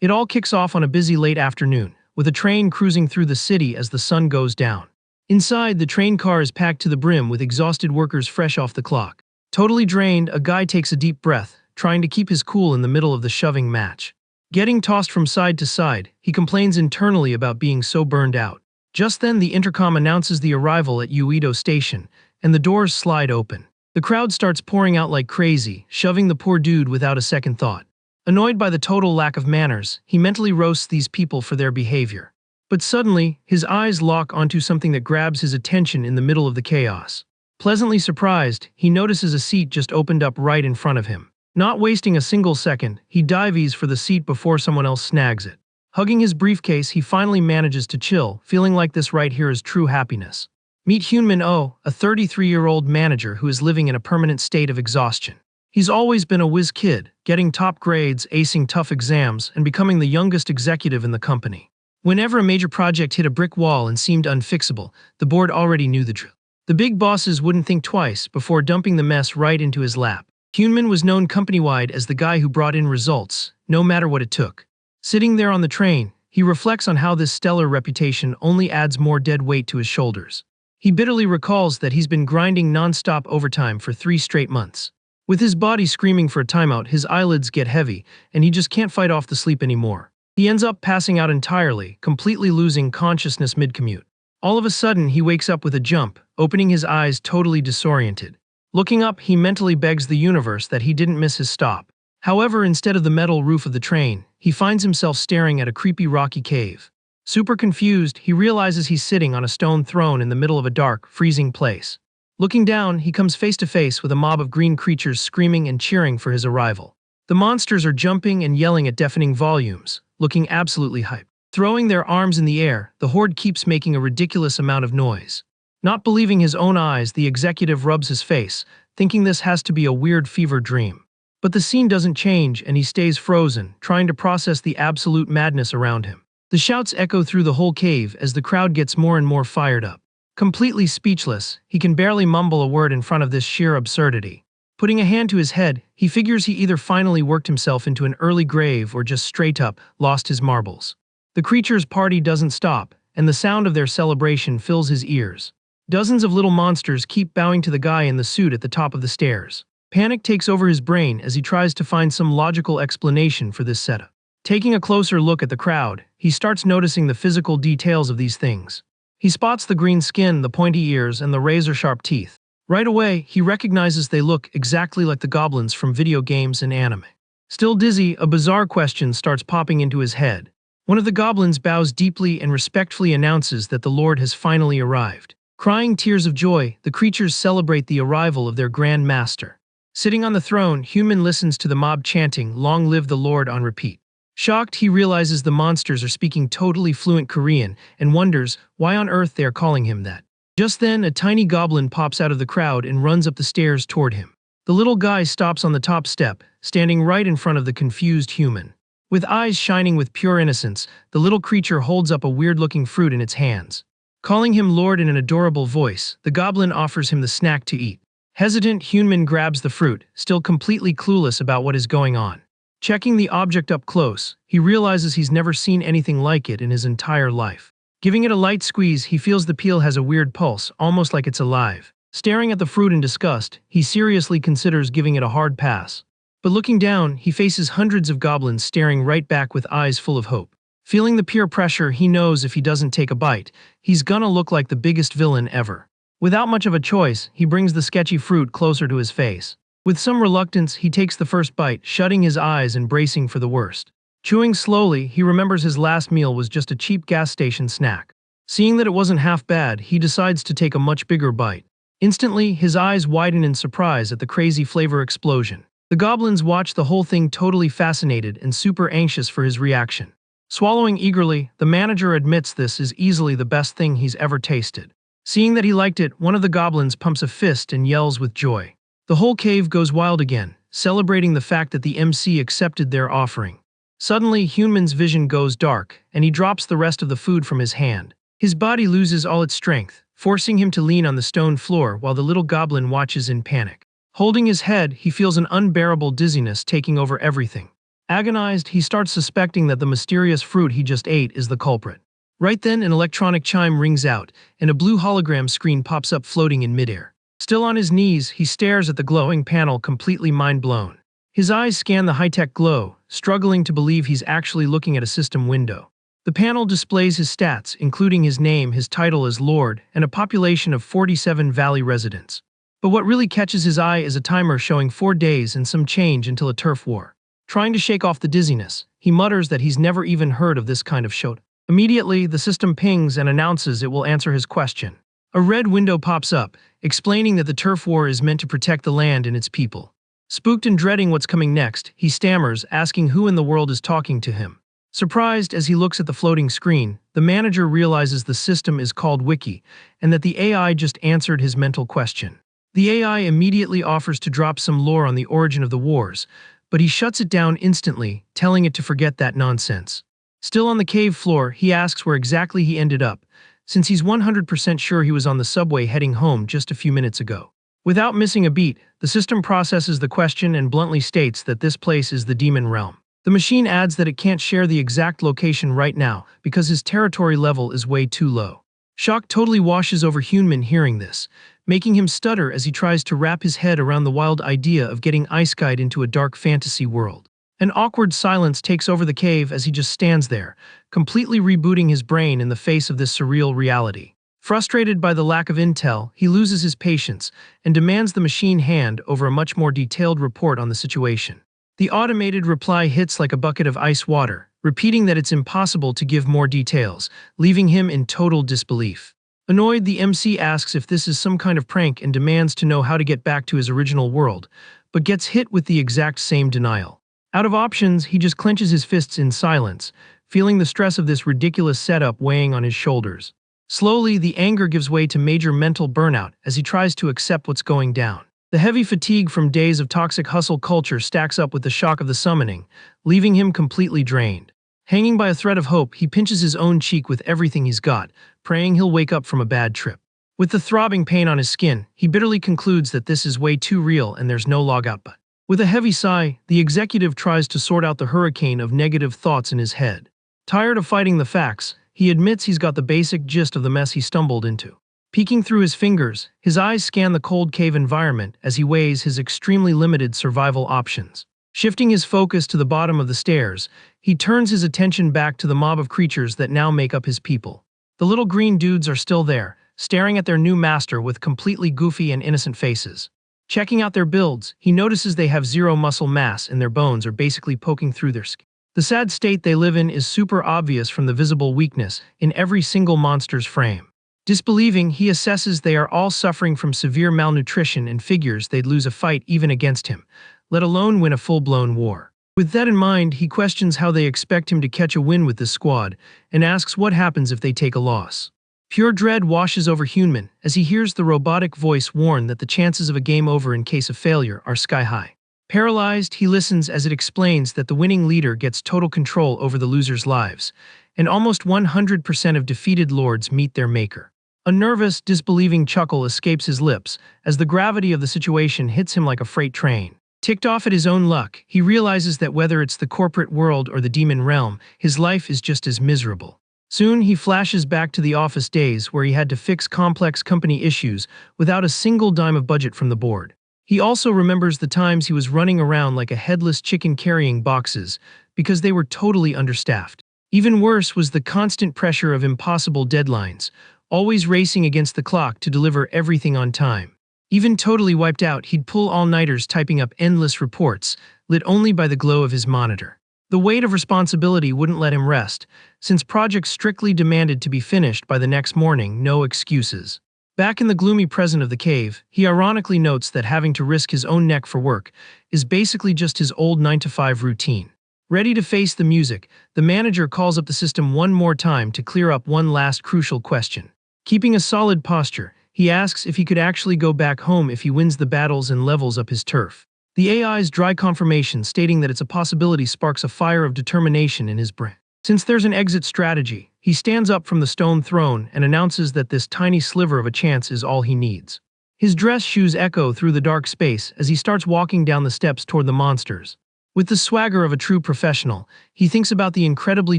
It all kicks off on a busy late afternoon, with a train cruising through the city as the sun goes down. Inside, the train car is packed to the brim with exhausted workers fresh off the clock. Totally drained, a guy takes a deep breath, trying to keep his cool in the middle of the shoving match. Getting tossed from side to side, he complains internally about being so burned out. Just then, the intercom announces the arrival at Uedo Station, and the doors slide open. The crowd starts pouring out like crazy, shoving the poor dude without a second thought. Annoyed by the total lack of manners, he mentally roasts these people for their behavior. But suddenly, his eyes lock onto something that grabs his attention in the middle of the chaos. Pleasantly surprised, he notices a seat just opened up right in front of him. Not wasting a single second, he dives for the seat before someone else snags it. Hugging his briefcase, he finally manages to chill, feeling like this right here is true happiness. Meet Hyunmin Oh, a 33-year-old manager who is living in a permanent state of exhaustion. He's always been a whiz kid, getting top grades, acing tough exams, and becoming the youngest executive in the company. Whenever a major project hit a brick wall and seemed unfixable, the board already knew the drill. The big bosses wouldn't think twice before dumping the mess right into his lap. Hyunmin was known company-wide as the guy who brought in results, no matter what it took. Sitting there on the train, he reflects on how this stellar reputation only adds more dead weight to his shoulders. He bitterly recalls that he's been grinding non-stop overtime for 3 straight months. With his body screaming for a timeout, his eyelids get heavy, and he just can't fight off the sleep anymore. He ends up passing out entirely, completely losing consciousness mid-commute. All of a sudden, he wakes up with a jump, opening his eyes totally disoriented. Looking up, he mentally begs the universe that he didn't miss his stop. However, instead of the metal roof of the train, he finds himself staring at a creepy rocky cave. Super confused, he realizes he's sitting on a stone throne in the middle of a dark, freezing place. Looking down, he comes face to face with a mob of green creatures screaming and cheering for his arrival. The monsters are jumping and yelling at deafening volumes, looking absolutely hyped. Throwing their arms in the air, the horde keeps making a ridiculous amount of noise. Not believing his own eyes, the executive rubs his face, thinking this has to be a weird fever dream. But the scene doesn't change and he stays frozen, trying to process the absolute madness around him. The shouts echo through the whole cave as the crowd gets more and more fired up. Completely speechless, he can barely mumble a word in front of this sheer absurdity. Putting a hand to his head, he figures he either finally worked himself into an early grave or just straight up lost his marbles. The creatures' party doesn't stop, and the sound of their celebration fills his ears. Dozens of little monsters keep bowing to the guy in the suit at the top of the stairs. Panic takes over his brain as he tries to find some logical explanation for this setup. Taking a closer look at the crowd, he starts noticing the physical details of these things. He spots the green skin, the pointy ears, and the razor-sharp teeth. Right away, he recognizes they look exactly like the goblins from video games and anime. Still dizzy, a bizarre question starts popping into his head. One of the goblins bows deeply and respectfully announces that the Lord has finally arrived. Crying tears of joy, the creatures celebrate the arrival of their Grand Master. Sitting on the throne, Hyunmin listens to the mob chanting, "Long live the Lord," on repeat. Shocked, he realizes the monsters are speaking totally fluent Korean and wonders why on earth they are calling him that. Just then, a tiny goblin pops out of the crowd and runs up the stairs toward him. The little guy stops on the top step, standing right in front of the confused human. With eyes shining with pure innocence, the little creature holds up a weird-looking fruit in its hands. Calling him Lord in an adorable voice, the goblin offers him the snack to eat. Hesitant, Hyunmin grabs the fruit, still completely clueless about what is going on. Checking the object up close, he realizes he's never seen anything like it in his entire life. Giving it a light squeeze, he feels the peel has a weird pulse, almost like it's alive. Staring at the fruit in disgust, he seriously considers giving it a hard pass. But looking down, he faces hundreds of goblins staring right back with eyes full of hope. Feeling the peer pressure, he knows if he doesn't take a bite, he's gonna look like the biggest villain ever. Without much of a choice, he brings the sketchy fruit closer to his face. With some reluctance, he takes the first bite, shutting his eyes and bracing for the worst. Chewing slowly, he remembers his last meal was just a cheap gas station snack. Seeing that it wasn't half bad, he decides to take a much bigger bite. Instantly, his eyes widen in surprise at the crazy flavor explosion. The goblins watch the whole thing totally fascinated and super anxious for his reaction. Swallowing eagerly, the manager admits this is easily the best thing he's ever tasted. Seeing that he liked it, one of the goblins pumps a fist and yells with joy. The whole cave goes wild again, celebrating the fact that the MC accepted their offering. Suddenly, Hyunmin's vision goes dark, and he drops the rest of the food from his hand. His body loses all its strength, forcing him to lean on the stone floor while the little goblin watches in panic. Holding his head, he feels an unbearable dizziness taking over everything. Agonized, he starts suspecting that the mysterious fruit he just ate is the culprit. Right then, an electronic chime rings out, and a blue hologram screen pops up floating in midair. Still on his knees, he stares at the glowing panel, completely mind-blown. His eyes scan the high-tech glow, struggling to believe he's actually looking at a system window. The panel displays his stats, including his name, his title as Lord, and a population of 47 Valley residents. But what really catches his eye is a timer showing 4 days and some change until a turf war. Trying to shake off the dizziness, he mutters that he's never even heard of this kind of show. Immediately, the system pings and announces it will answer his question. A red window pops up, explaining that the turf war is meant to protect the land and its people. Spooked and dreading what's coming next, he stammers, asking who in the world is talking to him. Surprised as he looks at the floating screen, the manager realizes the system is called Wiki, and that the AI just answered his mental question. The AI immediately offers to drop some lore on the origin of the wars, but he shuts it down instantly, telling it to forget that nonsense. Still on the cave floor, he asks where exactly he ended up, since he's 100% sure he was on the subway heading home just a few minutes ago. Without missing a beat, the system processes the question and bluntly states that this place is the demon realm. The machine adds that it can't share the exact location right now because his territory level is way too low. Shock totally washes over Hyunmin hearing this, making him stutter as he tries to wrap his head around the wild idea of getting ice-guyed into a dark fantasy world. An awkward silence takes over the cave as he just stands there, completely rebooting his brain in the face of this surreal reality. Frustrated by the lack of intel, he loses his patience and demands the machine hand over a much more detailed report on the situation. The automated reply hits like a bucket of ice water, repeating that it's impossible to give more details, leaving him in total disbelief. Annoyed, the MC asks if this is some kind of prank and demands to know how to get back to his original world, but gets hit with the exact same denial. Out of options, he just clenches his fists in silence, feeling the stress of this ridiculous setup weighing on his shoulders. Slowly, the anger gives way to major mental burnout as he tries to accept what's going down. The heavy fatigue from days of toxic hustle culture stacks up with the shock of the summoning, leaving him completely drained. Hanging by a thread of hope, he pinches his own cheek with everything he's got, praying he'll wake up from a bad trip. With the throbbing pain on his skin, he bitterly concludes that this is way too real and there's no logout button. With a heavy sigh, the executive tries to sort out the hurricane of negative thoughts in his head. Tired of fighting the facts, he admits he's got the basic gist of the mess he stumbled into. Peeking through his fingers, his eyes scan the cold cave environment as he weighs his extremely limited survival options. Shifting his focus to the bottom of the stairs, he turns his attention back to the mob of creatures that now make up his people. The little green dudes are still there, staring at their new master with completely goofy and innocent faces. Checking out their builds, he notices they have zero muscle mass and their bones are basically poking through their skin. The sad state they live in is super obvious from the visible weakness in every single monster's frame. Disbelieving, he assesses they are all suffering from severe malnutrition and figures they'd lose a fight even against him, let alone win a full-blown war. With that in mind, he questions how they expect him to catch a win with this squad and asks what happens if they take a loss. Pure dread washes over Hyunmin as he hears the robotic voice warn that the chances of a game over in case of failure are sky-high. Paralyzed, he listens as it explains that the winning leader gets total control over the losers' lives, and almost 100% of defeated lords meet their maker. A nervous, disbelieving chuckle escapes his lips as the gravity of the situation hits him like a freight train. Ticked off at his own luck, he realizes that whether it's the corporate world or the demon realm, his life is just as miserable. Soon, he flashes back to the office days where he had to fix complex company issues without a single dime of budget from the board. He also remembers the times he was running around like a headless chicken carrying boxes because they were totally understaffed. Even worse was the constant pressure of impossible deadlines, always racing against the clock to deliver everything on time. Even totally wiped out, he'd pull all-nighters typing up endless reports, lit only by the glow of his monitor. The weight of responsibility wouldn't let him rest, since projects strictly demanded to be finished by the next morning, no excuses. Back in the gloomy present of the cave, he ironically notes that having to risk his own neck for work is basically just his old 9-to-5 routine. Ready to face the music, the manager calls up the system one more time to clear up one last crucial question. Keeping a solid posture, he asks if he could actually go back home if he wins the battles and levels up his turf. The AI's dry confirmation stating that it's a possibility sparks a fire of determination in his brain. Since there's an exit strategy, he stands up from the stone throne and announces that this tiny sliver of a chance is all he needs. His dress shoes echo through the dark space as he starts walking down the steps toward the monsters. With the swagger of a true professional, he thinks about the incredibly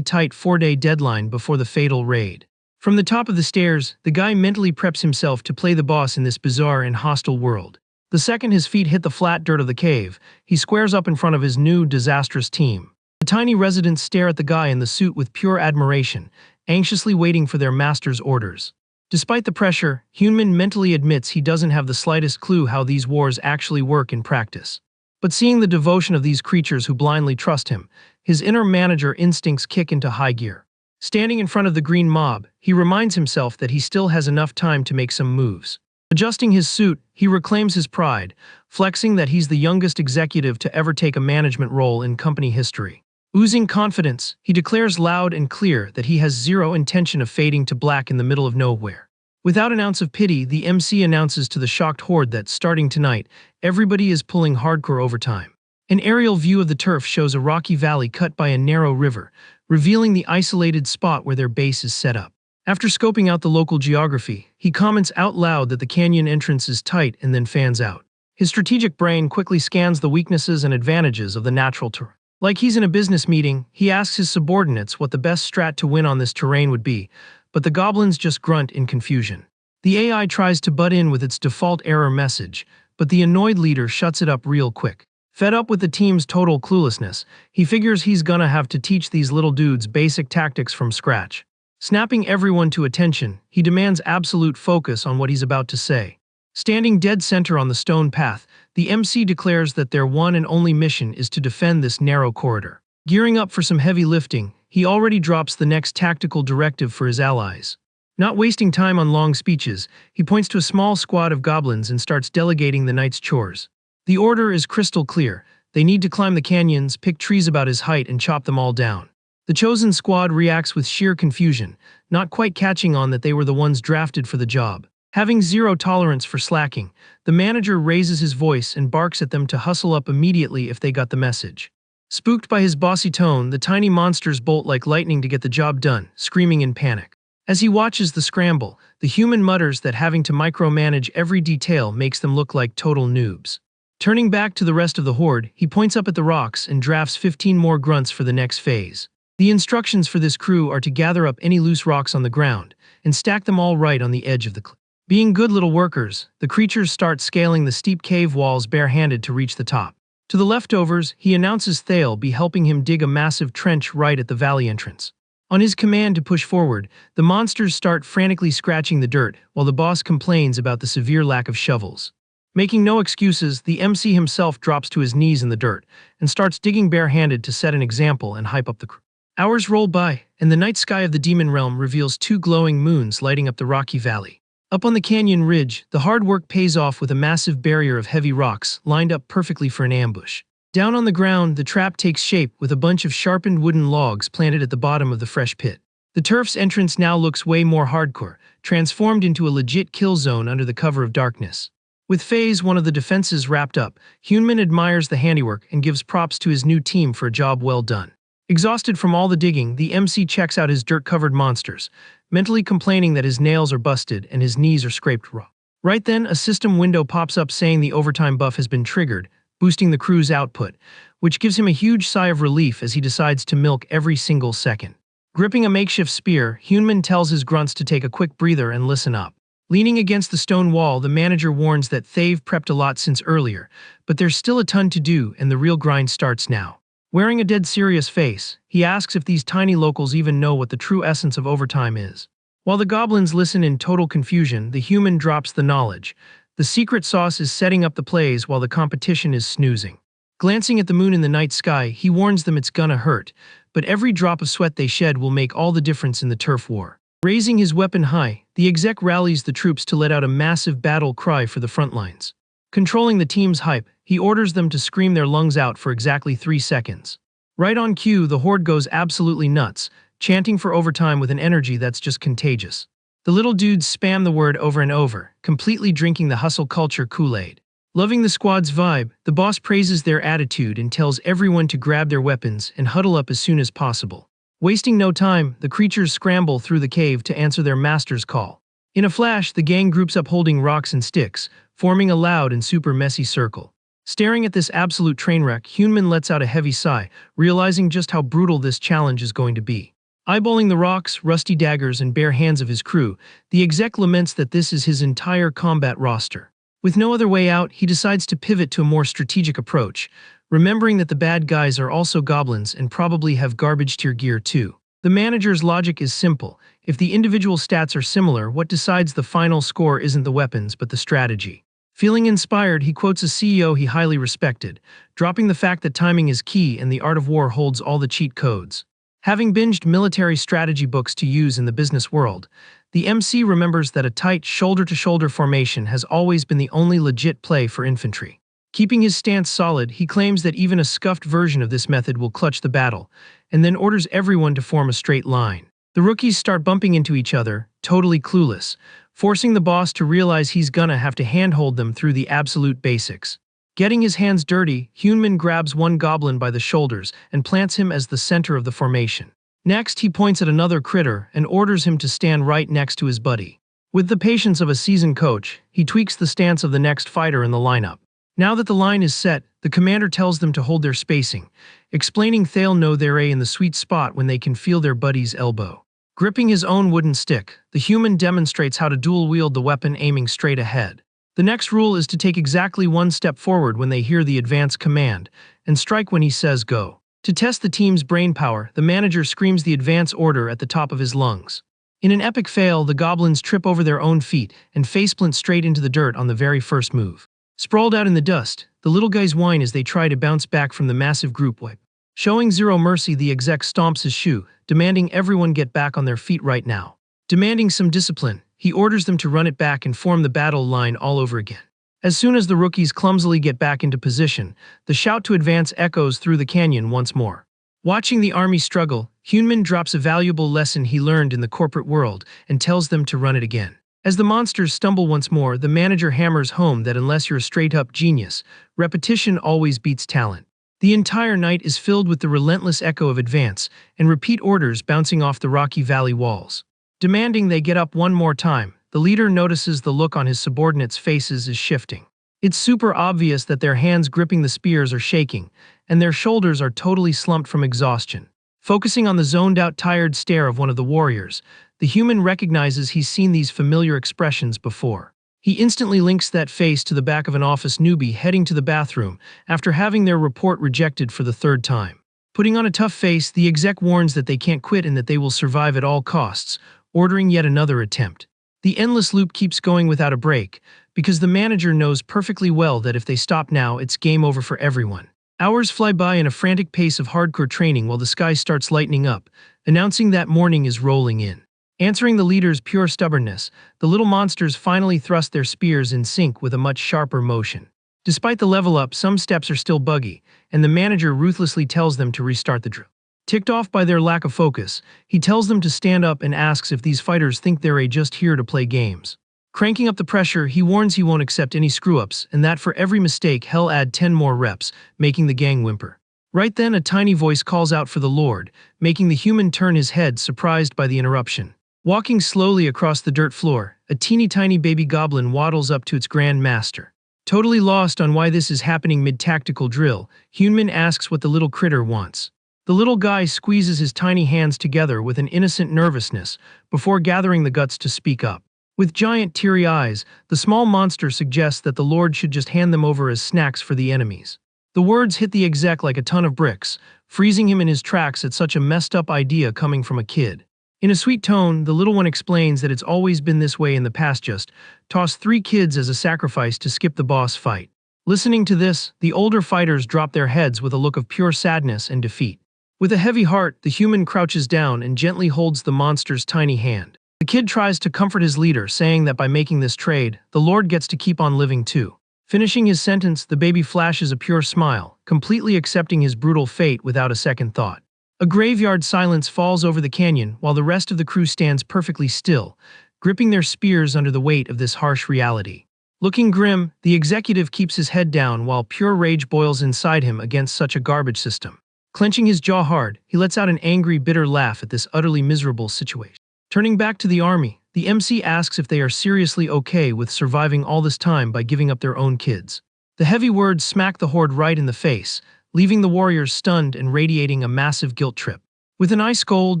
tight 4-day deadline before the fatal raid. From the top of the stairs, the guy mentally preps himself to play the boss in this bizarre and hostile world. The second his feet hit the flat dirt of the cave, he squares up in front of his new, disastrous team. The tiny residents stare at the guy in the suit with pure admiration, anxiously waiting for their master's orders. Despite the pressure, Hyunmin mentally admits he doesn't have the slightest clue how these wars actually work in practice. But seeing the devotion of these creatures who blindly trust him, his inner manager instincts kick into high gear. Standing in front of the green mob, he reminds himself that he still has enough time to make some moves. Adjusting his suit, he reclaims his pride, flexing that he's the youngest executive to ever take a management role in company history. Oozing confidence, he declares loud and clear that he has zero intention of fading to black in the middle of nowhere. Without an ounce of pity, the MC announces to the shocked horde that, starting tonight, everybody is pulling hardcore overtime. An aerial view of the turf shows a rocky valley cut by a narrow river, revealing the isolated spot where their base is set up. After scoping out the local geography, he comments out loud that the canyon entrance is tight and then fans out. His strategic brain quickly scans the weaknesses and advantages of the natural terrain. Like he's in a business meeting, he asks his subordinates what the best strat to win on this terrain would be, but the goblins just grunt in confusion. The AI tries to butt in with its default error message, but the annoyed leader shuts it up real quick. Fed up with the team's total cluelessness, he figures he's gonna have to teach these little dudes basic tactics from scratch. Snapping everyone to attention, he demands absolute focus on what he's about to say. Standing dead center on the stone path, the MC declares that their one and only mission is to defend this narrow corridor. Gearing up for some heavy lifting, he already drops the next tactical directive for his allies. Not wasting time on long speeches, he points to a small squad of goblins and starts delegating the night's chores. The order is crystal clear. They need to climb the canyons, pick trees about his height, and chop them all down. The chosen squad reacts with sheer confusion, not quite catching on that they were the ones drafted for the job. Having zero tolerance for slacking, the manager raises his voice and barks at them to hustle up immediately if they got the message. Spooked by his bossy tone, the tiny monsters bolt like lightning to get the job done, screaming in panic. As he watches the scramble, the human mutters that having to micromanage every detail makes them look like total noobs. Turning back to the rest of the horde, he points up at the rocks and drafts 15 more grunts for the next phase. The instructions for this crew are to gather up any loose rocks on the ground and stack them all right on the edge of the cliff. Being good little workers, the creatures start scaling the steep cave walls barehanded to reach the top. To the leftovers, he announces they'll be helping him dig a massive trench right at the valley entrance. On his command to push forward, the monsters start frantically scratching the dirt while the boss complains about the severe lack of shovels. Making no excuses, the MC himself drops to his knees in the dirt and starts digging barehanded to set an example and hype up the crew. Hours roll by, and the night sky of the demon realm reveals 2 glowing moons lighting up the rocky valley. Up on the canyon ridge, the hard work pays off with a massive barrier of heavy rocks lined up perfectly for an ambush. Down on the ground, the trap takes shape with a bunch of sharpened wooden logs planted at the bottom of the fresh pit. The turf's entrance now looks way more hardcore, transformed into a legit kill zone under the cover of darkness. With Phase 1 of the defenses wrapped up, Hyunmin admires the handiwork and gives props to his new team for a job well done. Exhausted from all the digging, the MC checks out his dirt-covered monsters, mentally complaining that his nails are busted and his knees are scraped raw. Right then, a system window pops up saying the overtime buff has been triggered, boosting the crew's output, which gives him a huge sigh of relief as he decides to milk every single second. Gripping a makeshift spear, Hyunmin tells his grunts to take a quick breather and listen up. Leaning against the stone wall, the manager warns that they've prepped a lot since earlier, but there's still a ton to do and the real grind starts now. Wearing a dead serious face, he asks if these tiny locals even know what the true essence of overtime is. While the goblins listen in total confusion, the human drops the knowledge. The secret sauce is setting up the plays while the competition is snoozing. Glancing at the moon in the night sky, he warns them it's gonna hurt, but every drop of sweat they shed will make all the difference in the turf war. Raising his weapon high, the exec rallies the troops to let out a massive battle cry for the front lines. Controlling the team's hype, he orders them to scream their lungs out for exactly 3 seconds. Right on cue, the horde goes absolutely nuts, chanting for overtime with an energy that's just contagious. The little dudes spam the word over and over, completely drinking the hustle culture Kool-Aid. Loving the squad's vibe, the boss praises their attitude and tells everyone to grab their weapons and huddle up as soon as possible. Wasting no time, the creatures scramble through the cave to answer their master's call. In a flash, the gang groups up holding rocks and sticks, forming a loud and super messy circle. Staring at this absolute train wreck, Hyunmin lets out a heavy sigh, realizing just how brutal this challenge is going to be. Eyeballing the rocks, rusty daggers, and bare hands of his crew, the exec laments that this is his entire combat roster. With no other way out, he decides to pivot to a more strategic approach, remembering that the bad guys are also goblins and probably have garbage tier gear too. The manager's logic is simple. If the individual stats are similar, what decides the final score isn't the weapons but the strategy. Feeling inspired, he quotes a CEO he highly respected, dropping the fact that timing is key and the art of war holds all the cheat codes. Having binged military strategy books to use in the business world, the MC remembers that a tight shoulder-to-shoulder formation has always been the only legit play for infantry. Keeping his stance solid, he claims that even a scuffed version of this method will clutch the battle, and then orders everyone to form a straight line. The rookies start bumping into each other, totally clueless, forcing the boss to realize he's gonna have to handhold them through the absolute basics. Getting his hands dirty, Hyunmin grabs one goblin by the shoulders and plants him as the center of the formation. Next, he points at another critter and orders him to stand right next to his buddy. With the patience of a seasoned coach, he tweaks the stance of the next fighter in the lineup. Now that the line is set, the commander tells them to hold their spacing, explaining they'll know they're in the sweet spot when they can feel their buddy's elbow. Gripping his own wooden stick, the human demonstrates how to dual-wield the weapon aiming straight ahead. The next rule is to take exactly one step forward when they hear the advance command, and strike when he says go. To test the team's brainpower, the manager screams the advance order at the top of his lungs. In an epic fail, the goblins trip over their own feet and faceplant straight into the dirt on the very first move. Sprawled out in the dust, the little guys whine as they try to bounce back from the massive group wipe. Showing zero mercy, the exec stomps his shoe, demanding everyone get back on their feet right now. Demanding some discipline, he orders them to run it back and form the battle line all over again. As soon as the rookies clumsily get back into position, the shout to advance echoes through the canyon once more. Watching the army struggle, Hyunmin drops a valuable lesson he learned in the corporate world and tells them to run it again. As the monsters stumble once more, the manager hammers home that unless you're a straight-up genius, repetition always beats talent. The entire night is filled with the relentless echo of advance and repeat orders bouncing off the rocky valley walls. Demanding they get up one more time, the leader notices the look on his subordinates' faces is shifting. It's super obvious that their hands gripping the spears are shaking, and their shoulders are totally slumped from exhaustion. Focusing on the zoned-out, tired stare of one of the warriors, the human recognizes he's seen these familiar expressions before. He instantly links that face to the back of an office newbie heading to the bathroom after having their report rejected for the third time. Putting on a tough face, the exec warns that they can't quit and that they will survive at all costs, ordering yet another attempt. The endless loop keeps going without a break, because the manager knows perfectly well that if they stop now, it's game over for everyone. Hours fly by in a frantic pace of hardcore training while the sky starts lightening up, announcing that morning is rolling in. Answering the leader's pure stubbornness, the little monsters finally thrust their spears in sync with a much sharper motion. Despite the level up, some steps are still buggy, and the manager ruthlessly tells them to restart the drill. Ticked off by their lack of focus, he tells them to stand up and asks if these fighters think they're just here to play games. Cranking up the pressure, he warns he won't accept any screw-ups and that for every mistake he'll add 10 more reps, making the gang whimper. Right then, a tiny voice calls out for the Lord, making the human turn his head, surprised by the interruption. Walking slowly across the dirt floor, a teeny-tiny baby goblin waddles up to its Grand Master. Totally lost on why this is happening mid-tactical drill, Hyunmin asks what the little critter wants. The little guy squeezes his tiny hands together with an innocent nervousness before gathering the guts to speak up. With giant teary eyes, the small monster suggests that the Lord should just hand them over as snacks for the enemies. The words hit the exec like a ton of bricks, freezing him in his tracks at such a messed up idea coming from a kid. In a sweet tone, the little one explains that it's always been this way in the past, just toss 3 kids as a sacrifice to skip the boss fight. Listening to this, the older fighters drop their heads with a look of pure sadness and defeat. With a heavy heart, the human crouches down and gently holds the monster's tiny hand. The kid tries to comfort his leader, saying that by making this trade, the Lord gets to keep on living too. Finishing his sentence, the baby flashes a pure smile, completely accepting his brutal fate without a second thought. A graveyard silence falls over the canyon while the rest of the crew stands perfectly still, gripping their spears under the weight of this harsh reality. Looking grim, the executive keeps his head down while pure rage boils inside him against such a garbage system. Clenching his jaw hard, he lets out an angry, bitter laugh at this utterly miserable situation. Turning back to the army, the MC asks if they are seriously okay with surviving all this time by giving up their own kids. The heavy words smack the horde right in the face, leaving the warriors stunned and radiating a massive guilt trip. With an ice-cold,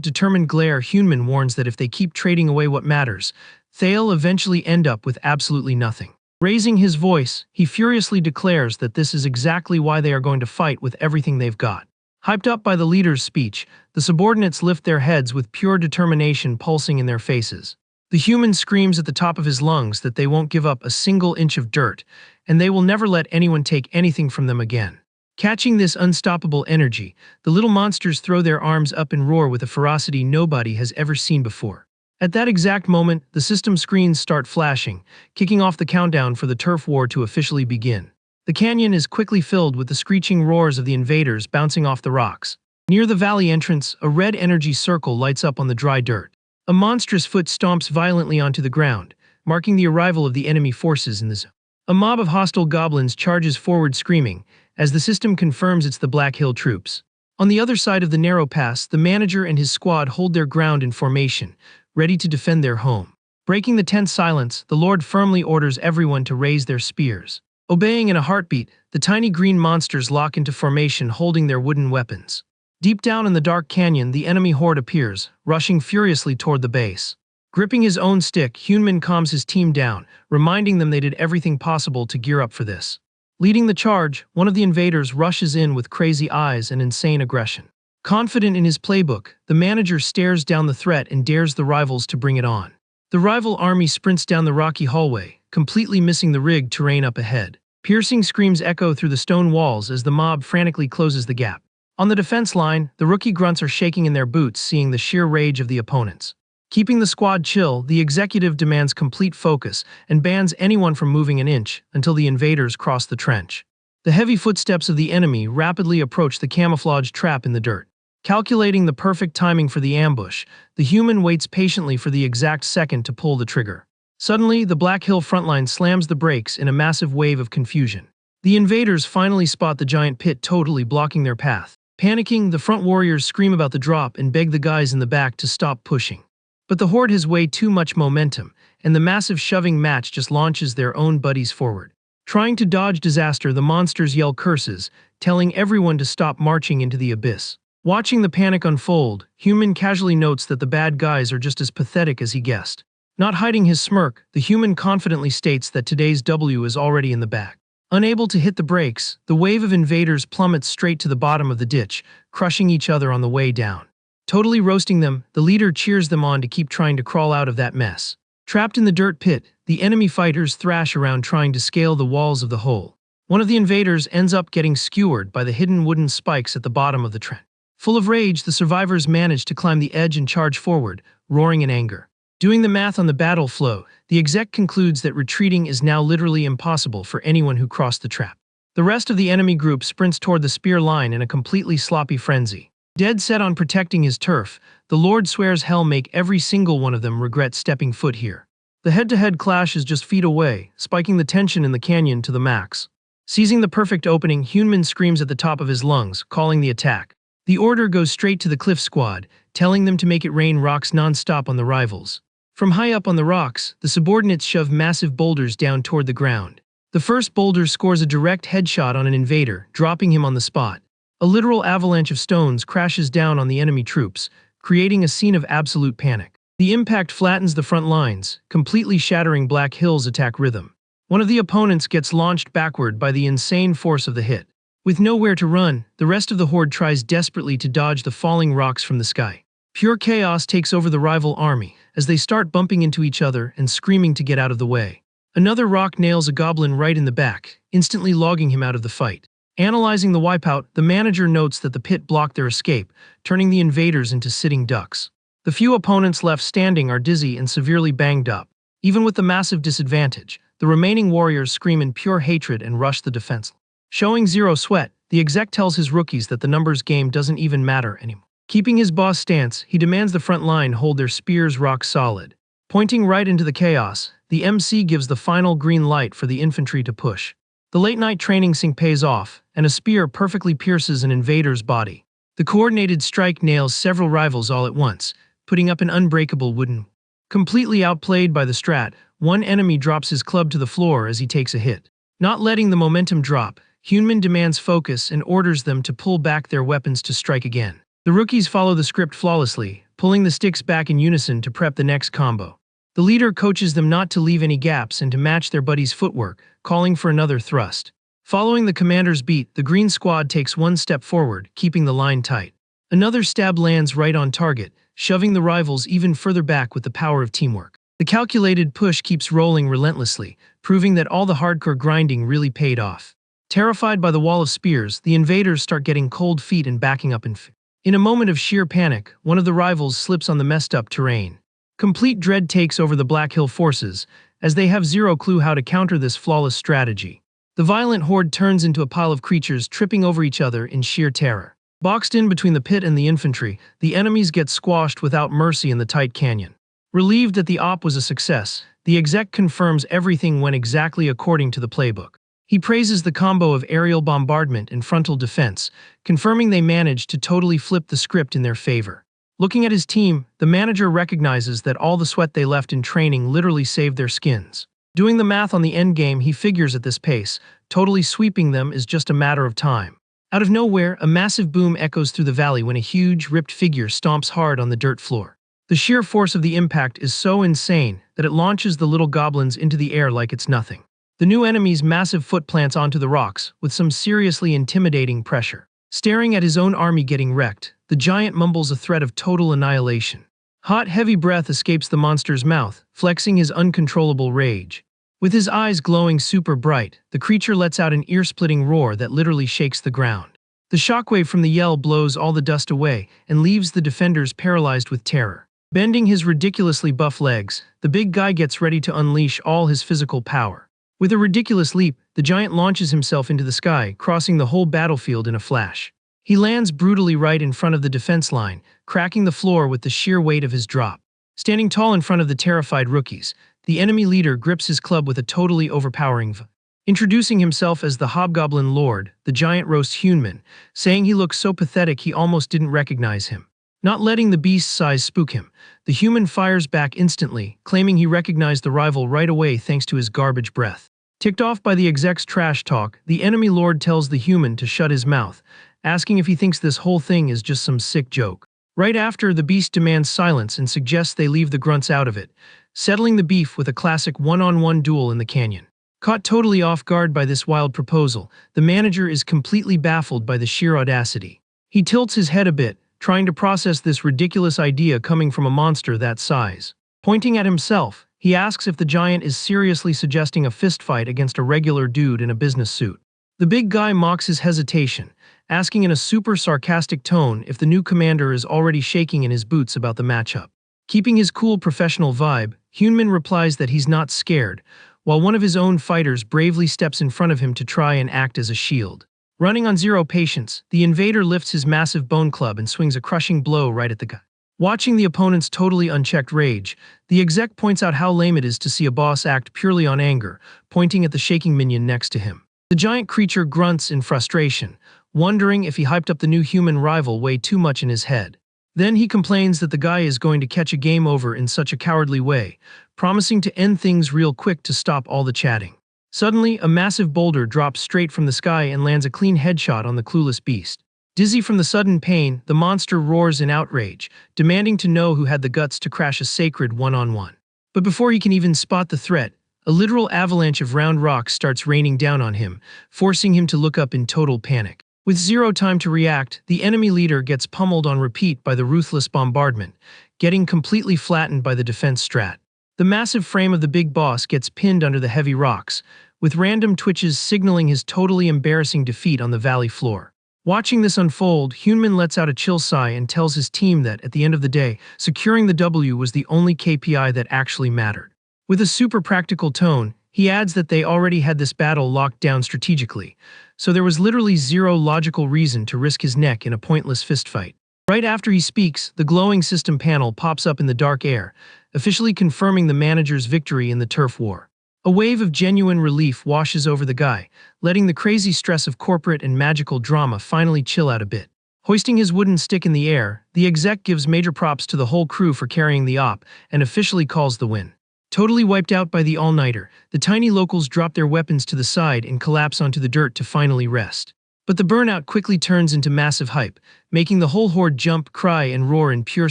determined glare, Hyunmin warns that if they keep trading away what matters, they'll eventually end up with absolutely nothing. Raising his voice, he furiously declares that this is exactly why they are going to fight with everything they've got. Hyped up by the leader's speech, the subordinates lift their heads with pure determination pulsing in their faces. The human screams at the top of his lungs that they won't give up a single inch of dirt, and they will never let anyone take anything from them again. Catching this unstoppable energy, the little monsters throw their arms up and roar with a ferocity nobody has ever seen before. At that exact moment, the system screens start flashing, kicking off the countdown for the turf war to officially begin. The canyon is quickly filled with the screeching roars of the invaders bouncing off the rocks. Near the valley entrance, a red energy circle lights up on the dry dirt. A monstrous foot stomps violently onto the ground, marking the arrival of the enemy forces in the zone. A mob of hostile goblins charges forward screaming, as the system confirms it's the Black Hill troops. On the other side of the narrow pass, the manager and his squad hold their ground in formation, ready to defend their home. Breaking the tense silence, the Lord firmly orders everyone to raise their spears. Obeying in a heartbeat, the tiny green monsters lock into formation holding their wooden weapons. Deep down in the dark canyon, the enemy horde appears, rushing furiously toward the base. Gripping his own stick, Hyunmin calms his team down, reminding them they did everything possible to gear up for this. Leading the charge, one of the invaders rushes in with crazy eyes and insane aggression. Confident in his playbook, the manager stares down the threat and dares the rivals to bring it on. The rival army sprints down the rocky hallway, completely missing the rigged terrain up ahead. Piercing screams echo through the stone walls as the mob frantically closes the gap. On the defense line, the rookie grunts are shaking in their boots, seeing the sheer rage of the opponents. Keeping the squad chill, the executive demands complete focus and bans anyone from moving an inch until the invaders cross the trench. The heavy footsteps of the enemy rapidly approach the camouflaged trap in the dirt. Calculating the perfect timing for the ambush, the human waits patiently for the exact second to pull the trigger. Suddenly, the Black Hill frontline slams the brakes in a massive wave of confusion. The invaders finally spot the giant pit totally blocking their path. Panicking, the front warriors scream about the drop and beg the guys in the back to stop pushing. But the horde has way too much momentum, and the massive shoving match just launches their own buddies forward. Trying to dodge disaster, the monsters yell curses, telling everyone to stop marching into the abyss. Watching the panic unfold, Human casually notes that the bad guys are just as pathetic as he guessed. Not hiding his smirk, the human confidently states that today's W is already in the bag. Unable to hit the brakes, the wave of invaders plummets straight to the bottom of the ditch, crushing each other on the way down. Totally roasting them, the leader cheers them on to keep trying to crawl out of that mess. Trapped in the dirt pit, the enemy fighters thrash around trying to scale the walls of the hole. One of the invaders ends up getting skewered by the hidden wooden spikes at the bottom of the trench. Full of rage, the survivors manage to climb the edge and charge forward, roaring in anger. Doing the math on the battle flow, the exec concludes that retreating is now literally impossible for anyone who crossed the trap. The rest of the enemy group sprints toward the spear line in a completely sloppy frenzy. Dead set on protecting his turf, the Lord swears hell make every single one of them regret stepping foot here. The head-to-head clash is just feet away, spiking the tension in the canyon to the max. Seizing the perfect opening, Hyunmin screams at the top of his lungs, calling the attack. The order goes straight to the cliff squad, telling them to make it rain rocks non-stop on the rivals. From high up on the rocks, the subordinates shove massive boulders down toward the ground. The first boulder scores a direct headshot on an invader, dropping him on the spot. A literal avalanche of stones crashes down on the enemy troops, creating a scene of absolute panic. The impact flattens the front lines, completely shattering Black Hill's attack rhythm. One of the opponents gets launched backward by the insane force of the hit. With nowhere to run, the rest of the horde tries desperately to dodge the falling rocks from the sky. Pure chaos takes over the rival army, as they start bumping into each other and screaming to get out of the way. Another rock nails a goblin right in the back, instantly logging him out of the fight. Analyzing the wipeout, the manager notes that the pit blocked their escape, turning the invaders into sitting ducks. The few opponents left standing are dizzy and severely banged up. Even with the massive disadvantage, the remaining warriors scream in pure hatred and rush the defense. Showing zero sweat, the exec tells his rookies that the numbers game doesn't even matter anymore. Keeping his boss stance, he demands the front line hold their spears rock solid. Pointing right into the chaos, the MC gives the final green light for the infantry to push. The late-night training sync pays off, and a spear perfectly pierces an invader's body. The coordinated strike nails several rivals all at once, putting up an unbreakable wooden. Completely outplayed by the strat, one enemy drops his club to the floor as he takes a hit. Not letting the momentum drop, Hyunmin demands focus and orders them to pull back their weapons to strike again. The rookies follow the script flawlessly, pulling the sticks back in unison to prep the next combo. The leader coaches them not to leave any gaps and to match their buddies' footwork, calling for another thrust. Following the commander's beat, the green squad takes one step forward, keeping the line tight. Another stab lands right on target, shoving the rivals even further back with the power of teamwork. The calculated push keeps rolling relentlessly, proving that all the hardcore grinding really paid off. Terrified by the wall of spears, the invaders start getting cold feet and backing up in fear. In a moment of sheer panic, one of the rivals slips on the messed-up terrain. Complete dread takes over the Black Hill forces, as they have zero clue how to counter this flawless strategy. The violent horde turns into a pile of creatures tripping over each other in sheer terror. Boxed in between the pit and the infantry, the enemies get squashed without mercy in the tight canyon. Relieved that the op was a success, the exec confirms everything went exactly according to the playbook. He praises the combo of aerial bombardment and frontal defense, confirming they managed to totally flip the script in their favor. Looking at his team, the manager recognizes that all the sweat they left in training literally saved their skins. Doing the math on the endgame, he figures at this pace, totally sweeping them is just a matter of time. Out of nowhere, a massive boom echoes through the valley when a huge, ripped figure stomps hard on the dirt floor. The sheer force of the impact is so insane that it launches the little goblins into the air like it's nothing. The new enemy's massive foot plants onto the rocks with some seriously intimidating pressure. Staring at his own army getting wrecked, the giant mumbles a threat of total annihilation. Hot, heavy breath escapes the monster's mouth, flexing his uncontrollable rage. With his eyes glowing super bright, the creature lets out an ear-splitting roar that literally shakes the ground. The shockwave from the yell blows all the dust away and leaves the defenders paralyzed with terror. Bending his ridiculously buff legs, the big guy gets ready to unleash all his physical power. With a ridiculous leap, the giant launches himself into the sky, crossing the whole battlefield in a flash. He lands brutally right in front of the defense line, cracking the floor with the sheer weight of his drop. Standing tall in front of the terrified rookies, the enemy leader grips his club with a totally overpowering v. Introducing himself as the Hobgoblin Lord, the giant roasts Hyunmin, saying he looks so pathetic he almost didn't recognize him. Not letting the beast's size spook him, the human fires back instantly, claiming he recognized the rival right away thanks to his garbage breath. Ticked off by the exec's trash talk, the enemy lord tells the human to shut his mouth, asking if he thinks this whole thing is just some sick joke. Right after, the beast demands silence and suggests they leave the grunts out of it, settling the beef with a classic one-on-one duel in the canyon. Caught totally off guard by this wild proposal, the manager is completely baffled by the sheer audacity. He tilts his head a bit, trying to process this ridiculous idea coming from a monster that size. Pointing at himself, he asks if the giant is seriously suggesting a fistfight against a regular dude in a business suit. The big guy mocks his hesitation, asking in a super sarcastic tone if the new commander is already shaking in his boots about the matchup. Keeping his cool professional vibe, Hyunmin replies that he's not scared, while one of his own fighters bravely steps in front of him to try and act as a shield. Running on zero patience, the invader lifts his massive bone club and swings a crushing blow right at the guy. Watching the opponent's totally unchecked rage, the exec points out how lame it is to see a boss act purely on anger, pointing at the shaking minion next to him. The giant creature grunts in frustration, wondering if he hyped up the new human rival way too much in his head. Then he complains that the guy is going to catch a game over in such a cowardly way, promising to end things real quick to stop all the chatting. Suddenly, a massive boulder drops straight from the sky and lands a clean headshot on the clueless beast. Dizzy from the sudden pain, the monster roars in outrage, demanding to know who had the guts to crash a sacred one-on-one. But before he can even spot the threat, a literal avalanche of round rocks starts raining down on him, forcing him to look up in total panic. With zero time to react, the enemy leader gets pummeled on repeat by the ruthless bombardment, getting completely flattened by the defense strat. The massive frame of the big boss gets pinned under the heavy rocks, with random twitches signaling his totally embarrassing defeat on the valley floor. Watching this unfold, Hyunmin lets out a chill sigh and tells his team that, at the end of the day, securing the W was the only KPI that actually mattered. With a super practical tone, he adds that they already had this battle locked down strategically, so there was literally zero logical reason to risk his neck in a pointless fistfight. Right after he speaks, the glowing system panel pops up in the dark air, officially confirming the manager's victory in the turf war. A wave of genuine relief washes over the guy, letting the crazy stress of corporate and magical drama finally chill out a bit. Hoisting his wooden stick in the air, the exec gives major props to the whole crew for carrying the op and officially calls the win. Totally wiped out by the all-nighter, the tiny locals drop their weapons to the side and collapse onto the dirt to finally rest. But the burnout quickly turns into massive hype, making the whole horde jump, cry, and roar in pure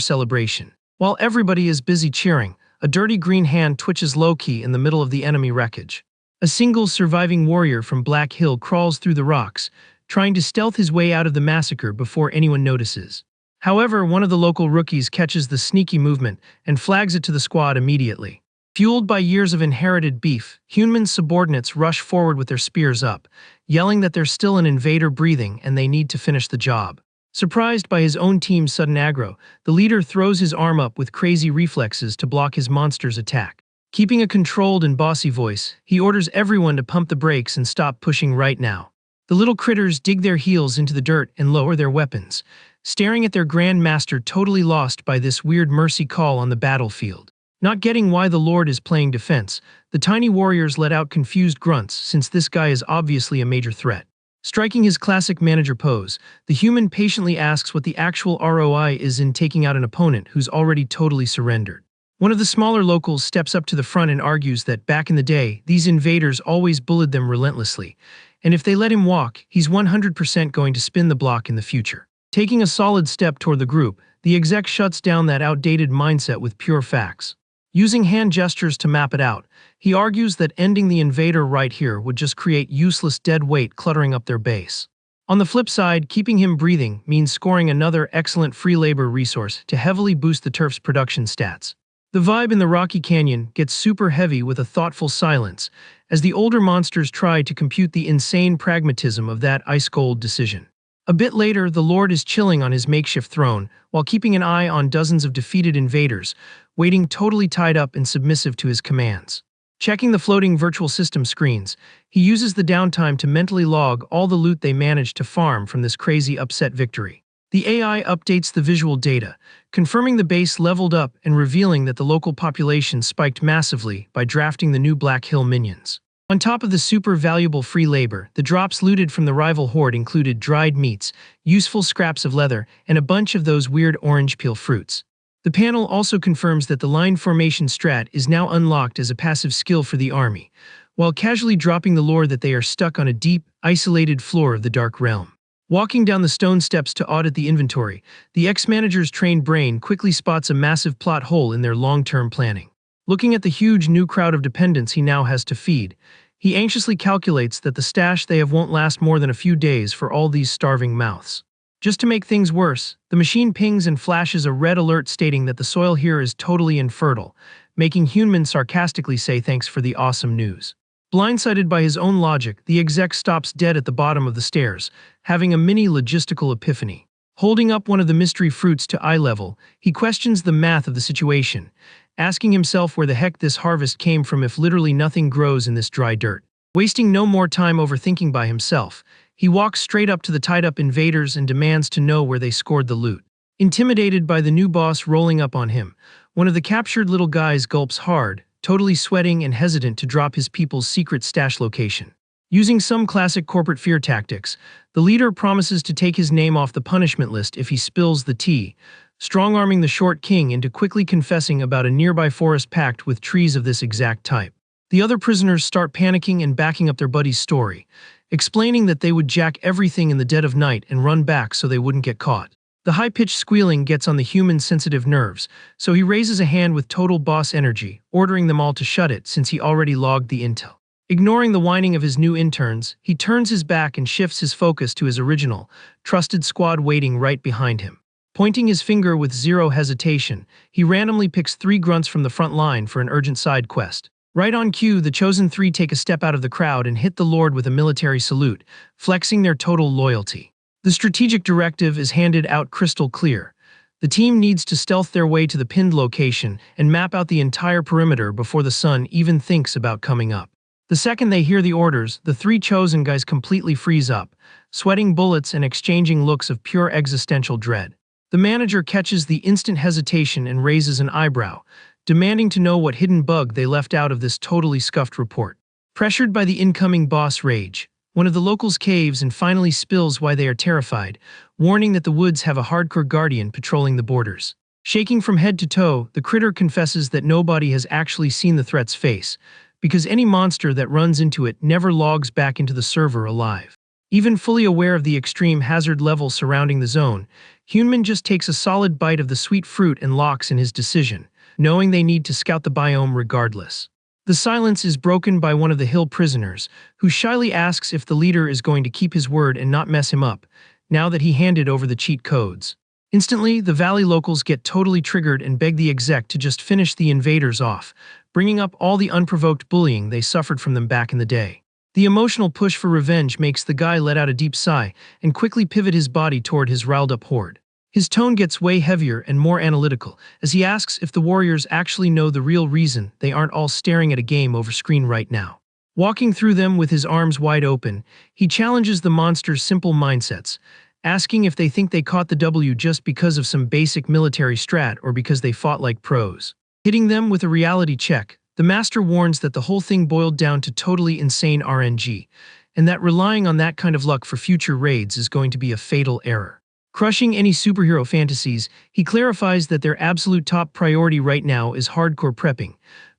celebration. While everybody is busy cheering, a dirty green hand twitches low-key in the middle of the enemy wreckage. A single surviving warrior from Black Hill crawls through the rocks, trying to stealth his way out of the massacre before anyone notices. However, one of the local rookies catches the sneaky movement and flags it to the squad immediately. Fueled by years of inherited beef, human subordinates rush forward with their spears up, yelling that there's still an invader breathing and they need to finish the job. Surprised by his own team's sudden aggro, the leader throws his arm up with crazy reflexes to block his monster's attack. Keeping a controlled and bossy voice, he orders everyone to pump the brakes and stop pushing right now. The little critters dig their heels into the dirt and lower their weapons, staring at their Grand Master totally lost by this weird mercy call on the battlefield. Not getting why the Lord is playing defense, the tiny warriors let out confused grunts since this guy is obviously a major threat. Striking his classic manager pose, the human patiently asks what the actual ROI is in taking out an opponent who's already totally surrendered. One of the smaller locals steps up to the front and argues that back in the day, these invaders always bullied them relentlessly, and if they let him walk, he's 100% going to spin the block in the future. Taking a solid step toward the group, the exec shuts down that outdated mindset with pure facts. Using hand gestures to map it out, he argues that ending the invader right here would just create useless dead weight cluttering up their base. On the flip side, keeping him breathing means scoring another excellent free labor resource to heavily boost the turf's production stats. The vibe in the Rocky Canyon gets super heavy with a thoughtful silence, as the older monsters try to compute the insane pragmatism of that ice-cold decision. A bit later, the Lord is chilling on his makeshift throne, while keeping an eye on dozens of defeated invaders, waiting totally tied up and submissive to his commands. Checking the floating virtual system screens, he uses the downtime to mentally log all the loot they managed to farm from this crazy upset victory. The AI updates the visual data, confirming the base leveled up and revealing that the local population spiked massively by drafting the new Black Hill minions. On top of the super valuable free labor, the drops looted from the rival horde included dried meats, useful scraps of leather, and a bunch of those weird orange peel fruits. The panel also confirms that the line formation strat is now unlocked as a passive skill for the army, while casually dropping the lore that they are stuck on a deep, isolated floor of the Dark Realm. Walking down the stone steps to audit the inventory, the ex-manager's trained brain quickly spots a massive plot hole in their long-term planning. Looking at the huge new crowd of dependents he now has to feed, he anxiously calculates that the stash they have won't last more than a few days for all these starving mouths. Just to make things worse, the machine pings and flashes a red alert stating that the soil here is totally infertile, making Human sarcastically say thanks for the awesome news. Blindsided by his own logic, the exec stops dead at the bottom of the stairs, having a mini logistical epiphany. Holding up one of the mystery fruits to eye level, he questions the math of the situation, asking himself where the heck this harvest came from if literally nothing grows in this dry dirt. Wasting no more time overthinking by himself, he walks straight up to the tied-up invaders and demands to know where they scored the loot. Intimidated by the new boss rolling up on him, one of the captured little guys gulps hard, totally sweating and hesitant to drop his people's secret stash location. Using some classic corporate fear tactics, the leader promises to take his name off the punishment list if he spills the tea, strong-arming the short king into quickly confessing about a nearby forest packed with trees of this exact type. The other prisoners start panicking and backing up their buddy's story, explaining that they would jack everything in the dead of night and run back so they wouldn't get caught. The high-pitched squealing gets on the human's sensitive nerves, so he raises a hand with total boss energy, ordering them all to shut it since he already logged the intel. Ignoring the whining of his new interns, he turns his back and shifts his focus to his original, trusted squad waiting right behind him. Pointing his finger with zero hesitation, he randomly picks 3 grunts from the front line for an urgent side quest. Right on cue, the chosen 3 take a step out of the crowd and hit the Lord with a military salute, flexing their total loyalty. The strategic directive is handed out crystal clear. The team needs to stealth their way to the pinned location and map out the entire perimeter before the sun even thinks about coming up. The second they hear the orders, the 3 chosen guys completely freeze up, sweating bullets and exchanging looks of pure existential dread. The manager catches the instant hesitation and raises an eyebrow, demanding to know what hidden bug they left out of this totally scuffed report. Pressured by the incoming boss rage, one of the locals caves and finally spills why they are terrified, warning that the woods have a hardcore guardian patrolling the borders. Shaking from head to toe, the critter confesses that nobody has actually seen the threat's face, because any monster that runs into it never logs back into the server alive. Even fully aware of the extreme hazard level surrounding the zone, Hyunmin just takes a solid bite of the sweet fruit and locks in his decision, knowing they need to scout the biome regardless. The silence is broken by one of the hill prisoners, who shyly asks if the leader is going to keep his word and not mess him up, now that he handed over the cheat codes. Instantly, the valley locals get totally triggered and beg the exec to just finish the invaders off, bringing up all the unprovoked bullying they suffered from them back in the day. The emotional push for revenge makes the guy let out a deep sigh and quickly pivot his body toward his riled-up horde. His tone gets way heavier and more analytical as he asks if the warriors actually know the real reason they aren't all staring at a game over screen right now. Walking through them with his arms wide open, he challenges the monster's simple mindsets, asking if they think they caught the W just because of some basic military strat or because they fought like pros. Hitting them with a reality check, the master warns that the whole thing boiled down to totally insane RNG, and that relying on that kind of luck for future raids is going to be a fatal error. Crushing any superhero fantasies, he clarifies that their absolute top priority right now is hardcore prepping,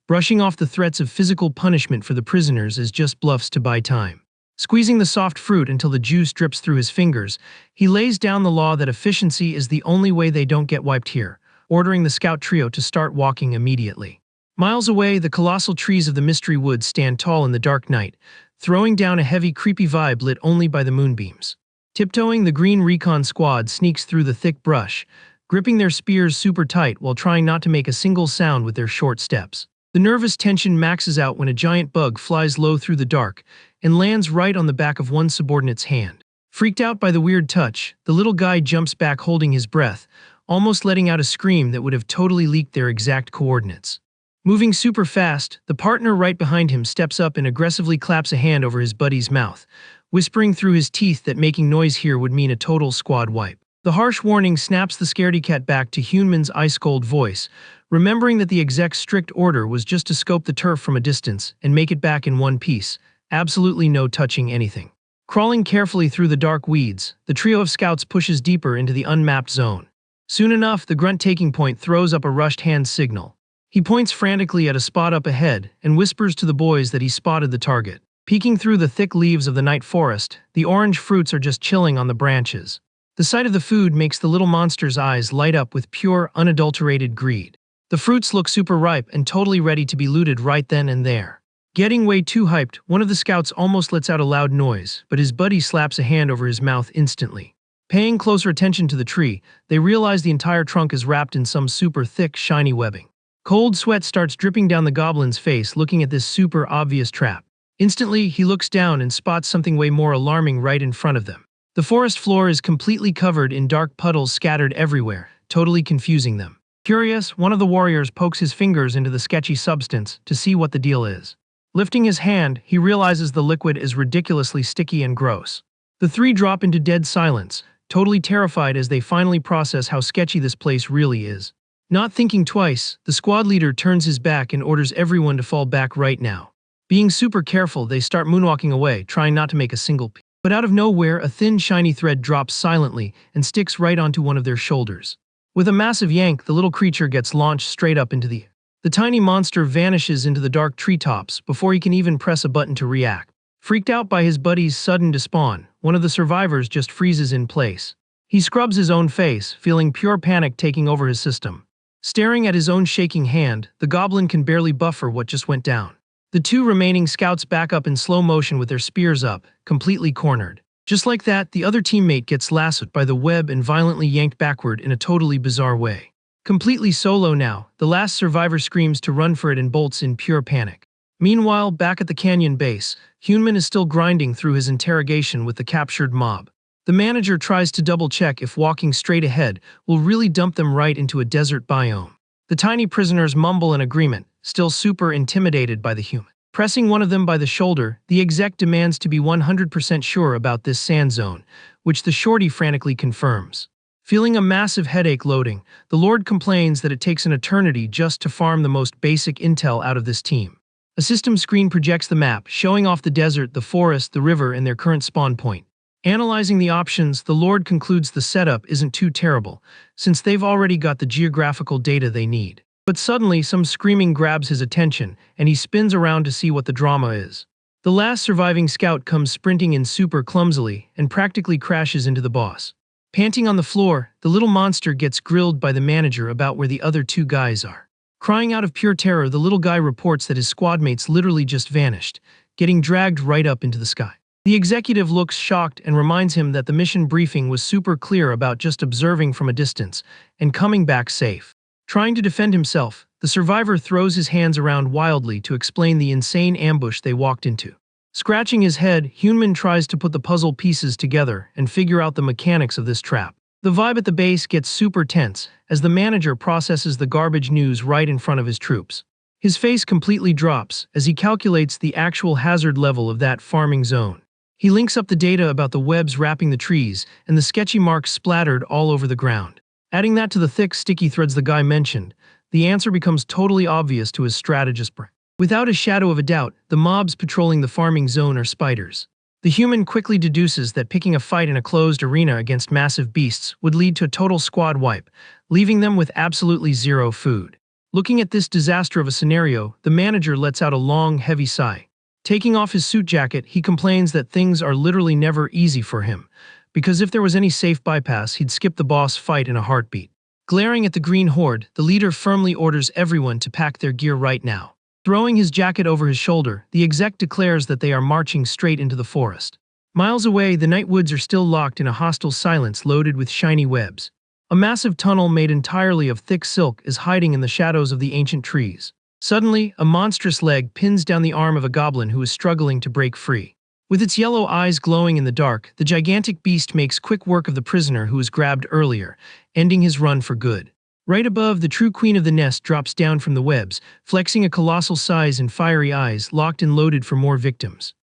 brushing off the threats of physical punishment for the prisoners as just bluffs to buy time. Squeezing the soft fruit until the juice drips through his fingers, he lays down the law that efficiency is the only way they don't get wiped here, ordering the scout trio to start walking immediately. Miles away, the colossal trees of the Mystery Woods stand tall in the dark night, throwing down a heavy, creepy vibe lit only by the moonbeams. Tiptoeing, the Green Recon Squad sneaks through the thick brush, gripping their spears super tight while trying not to make a single sound with their short steps. The nervous tension maxes out when a giant bug flies low through the dark and lands right on the back of one subordinate's hand. Freaked out by the weird touch, the little guy jumps back holding his breath, almost letting out a scream that would have totally leaked their exact coordinates. Moving super fast, the partner right behind him steps up and aggressively claps a hand over his buddy's mouth, whispering through his teeth that making noise here would mean a total squad wipe. The harsh warning snaps the scaredy cat back to Hyunmin's ice-cold voice, remembering that the exec's strict order was just to scope the turf from a distance and make it back in one piece, absolutely no touching anything. Crawling carefully through the dark weeds, the trio of scouts pushes deeper into the unmapped zone. Soon enough, the grunt taking point throws up a rushed hand signal. He points frantically at a spot up ahead and whispers to the boys that he spotted the target. Peeking through the thick leaves of the night forest, the orange fruits are just chilling on the branches. The sight of the food makes the little monster's eyes light up with pure, unadulterated greed. The fruits look super ripe and totally ready to be looted right then and there. Getting way too hyped, one of the scouts almost lets out a loud noise, but his buddy slaps a hand over his mouth instantly. Paying closer attention to the tree, they realize the entire trunk is wrapped in some super thick, shiny webbing. Cold sweat starts dripping down the goblin's face looking at this super obvious trap. Instantly, he looks down and spots something way more alarming right in front of them. The forest floor is completely covered in dark puddles scattered everywhere, totally confusing them. Curious, one of the warriors pokes his fingers into the sketchy substance to see what the deal is. Lifting his hand, he realizes the liquid is ridiculously sticky and gross. The three drop into dead silence, totally terrified as they finally process how sketchy this place really is. Not thinking twice, the squad leader turns his back and orders everyone to fall back right now. Being super careful, they start moonwalking away, trying not to make a single peep. But out of nowhere, a thin, shiny thread drops silently and sticks right onto one of their shoulders. With a massive yank, the little creature gets launched straight up into the air. The tiny monster vanishes into the dark treetops before he can even press a button to react. Freaked out by his buddy's sudden despawn, one of the survivors just freezes in place. He scrubs his own face, feeling pure panic taking over his system. Staring at his own shaking hand, the goblin can barely buffer what just went down. The two remaining scouts back up in slow motion with their spears up, completely cornered. Just like that, the other teammate gets lassoed by the web and violently yanked backward in a totally bizarre way. Completely solo now, the last survivor screams to run for it and bolts in pure panic. Meanwhile, back at the canyon base, Hyunmin is still grinding through his interrogation with the captured mob. The manager tries to double-check if walking straight ahead will really dump them right into a desert biome. The tiny prisoners mumble in agreement, still super intimidated by the human. Pressing one of them by the shoulder, the exec demands to be 100% sure about this sand zone, which the shorty frantically confirms. Feeling a massive headache loading, the Lord complains that it takes an eternity just to farm the most basic intel out of this team. A system screen projects the map, showing off the desert, the forest, the river, and their current spawn point. Analyzing the options, the Lord concludes the setup isn't too terrible, since they've already got the geographical data they need. But suddenly, some screaming grabs his attention, and he spins around to see what the drama is. The last surviving scout comes sprinting in super clumsily and practically crashes into the boss. Panting on the floor, the little monster gets grilled by the manager about where the other two guys are. Crying out of pure terror, the little guy reports that his squadmates literally just vanished, getting dragged right up into the sky. The executive looks shocked and reminds him that the mission briefing was super clear about just observing from a distance and coming back safe. Trying to defend himself, the survivor throws his hands around wildly to explain the insane ambush they walked into. Scratching his head, Hyunmin tries to put the puzzle pieces together and figure out the mechanics of this trap. The vibe at the base gets super tense as the manager processes the garbage news right in front of his troops. His face completely drops as he calculates the actual hazard level of that farming zone. He links up the data about the webs wrapping the trees and the sketchy marks splattered all over the ground. Adding that to the thick, sticky threads the guy mentioned, the answer becomes totally obvious to his strategist brain. Without a shadow of a doubt, the mobs patrolling the farming zone are spiders. The human quickly deduces that picking a fight in a closed arena against massive beasts would lead to a total squad wipe, leaving them with absolutely zero food. Looking at this disaster of a scenario, the manager lets out a long, heavy sigh. Taking off his suit jacket, he complains that things are literally never easy for him, because if there was any safe bypass, he'd skip the boss fight in a heartbeat. Glaring at the green horde, the leader firmly orders everyone to pack their gear right now. Throwing his jacket over his shoulder, the exec declares that they are marching straight into the forest. Miles away, the night woods are still locked in a hostile silence loaded with shiny webs. A massive tunnel made entirely of thick silk is hiding in the shadows of the ancient trees. Suddenly, a monstrous leg pins down the arm of a goblin who is struggling to break free. With its yellow eyes glowing in the dark, the gigantic beast makes quick work of the prisoner who was grabbed earlier, ending his run for good. Right above, the true queen of the nest drops down from the webs, flexing a colossal size and fiery eyes locked and loaded for more victims.